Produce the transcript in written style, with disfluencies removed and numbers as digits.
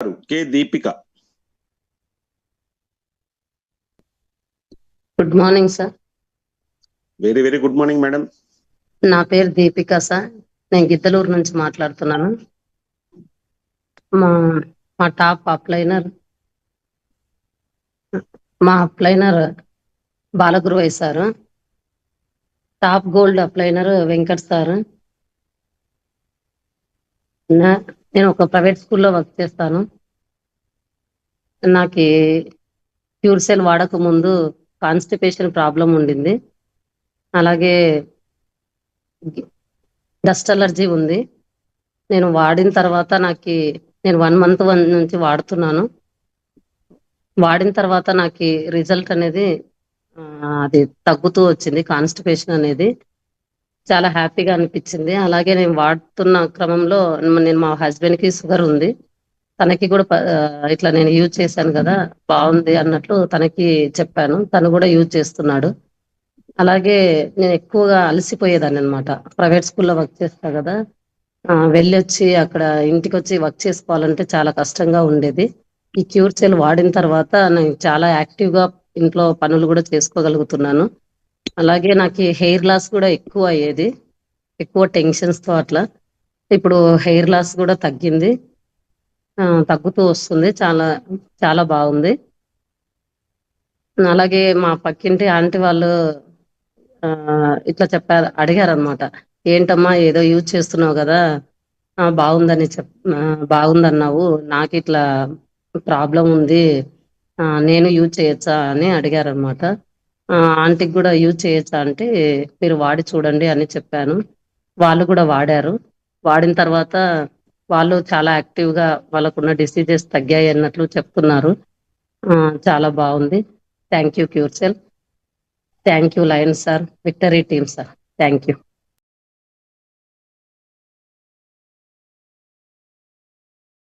కే Deepika. Good morning sir. Very very good morning madam. నా పేరు Deepika sir. నేను గిద్దలూరు నుంచి మాట్లాడుతున్నాను. మా మా టాప్ అప్లైనర్ బాలగురువయ్య సారు. టాప్ గోల్డ్ అప్లైనర్ వెంకట్ సారు. నేను ఒక ప్రైవేట్ స్కూల్లో వర్క్ చేస్తాను. నాకు క్యూర్సెల్ వాడక ముందు కాన్స్టిపేషన్ ప్రాబ్లం ఉండింది. అలాగే డస్ట్ అలర్జీ ఉంది. నేను వాడిన తర్వాత నేను 1 month నుంచి వాడుతున్నాను. వాడిన తర్వాత నాకు రిజల్ట్ అనేది అది తగ్గుతూ వచ్చింది. కాన్స్టిపేషన్ అనేది చాలా హ్యాపీగా అనిపించింది. అలాగే నేను వాడుతున్న క్రమంలో మా హస్బెండ్ కి షుగర్ ఉంది. తనకి కూడా ఇట్లా నేను యూజ్ చేశాను కదా, బాగుంది అన్నట్లు తనకి చెప్పాను. తను కూడా యూజ్ చేస్తున్నాడు. అలాగే నేను ఎక్కువగా అలసిపోయేదాన్ని అనమాట. ప్రైవేట్ స్కూల్లో వర్క్ చేస్తా కదా, వెళ్ళొచ్చి అక్కడ ఇంటికి వచ్చి వర్క్ చేసుకోవాలంటే చాలా కష్టంగా ఉండేది. ఈ క్యూర్సెల్ వాడిన తర్వాత నేను చాలా యాక్టివ్ గా ఇంట్లో పనులు కూడా చేసుకోగలుగుతున్నాను. అలాగే నాకు హెయిర్ లాస్ కూడా ఎక్కువ అయ్యేది, ఎక్కువ టెన్షన్స్ తో అట్లా. ఇప్పుడు హెయిర్ లాస్ కూడా తగ్గింది, తగ్గుతూ వస్తుంది. చాలా చాలా బాగుంది. అలాగే మా పక్కింటి ఆంటీ వాళ్ళు ఇట్లా అడిగారు అనమాట, ఏంటమ్మా ఏదో యూజ్ చేస్తున్నావు కదా, బాగుందన్నావు, నాకు ఇట్లా ప్రాబ్లం ఉంది, నేను యూజ్ చేయొచ్చా అని అడిగారు అనమాట. ఆంటీకి కూడా యూజ్ చేయొచ్చా అంటే మీరు వాడి చూడండి అని చెప్పాను. వాళ్ళు కూడా వాడారు. వాడిన తర్వాత వాళ్ళు చాలా యాక్టివ్ గా వాళ్ళకున్న డిసీజెస్ తగ్గాయి అన్నట్లు చెప్తున్నారు. చాలా బాగుంది. Thank you క్యూర్సెల్. Thank you Lions sir, victory team sir. Thank you.